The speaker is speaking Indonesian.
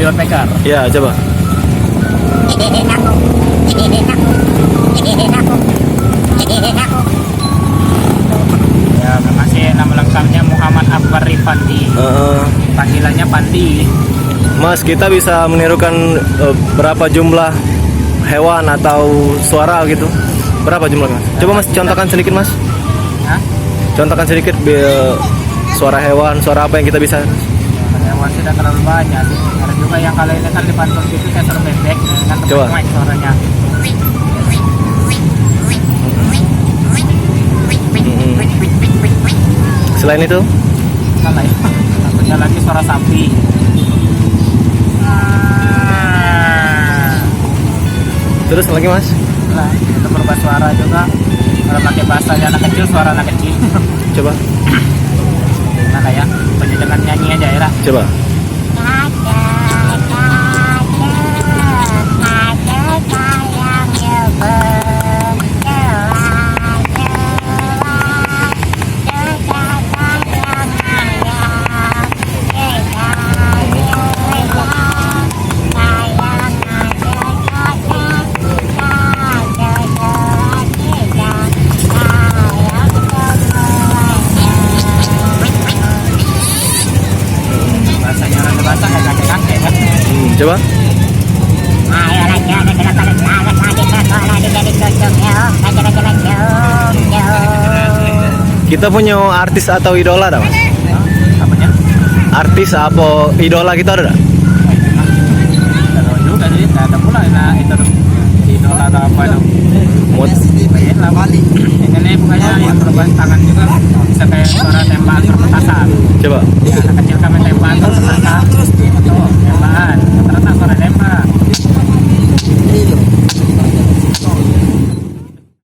Body Woodpecker. Ya, coba. Ya, masih nama lengkapnya Muhammad Akbar Rifandi. Panggilannya Pandi. Mas, kita bisa menirukan berapa jumlah hewan atau suara gitu? Berapa jumlahnya? Coba Mas, contohkan sedikit Mas. Hah? Contohkan sedikit suara hewan, suara apa yang kita bisa? Hewan sih tidak terlalu banyak sih. Ada juga yang kalau ini kan di pantul gitu kayak suara bebek, kan Coba. mic suaranya. Selain itu? Salah ya. Satunya lagi suara sapi. Terus lagi Mas? Nah, itu berubah suara juga. Kalau pakai bahasanya anak kecil, suara anak kecil. Coba. Gimana ya? Coba dengan nyanyi aja ya. Coba. Bahasanya orang dewasa kayak kakek-kakek kan. Coba. Kita punya artis atau idola dah Mas? Apanya? Artis apa idola kita ada? Tidak tahu juga sih. Tidak ada pula. Nah, itu tuh idola atau apa tuh. Main lah Bali. Ini pokoknya yang berubah tangan juga bisa kayak suara tembak petasan. Coba. Ya, anak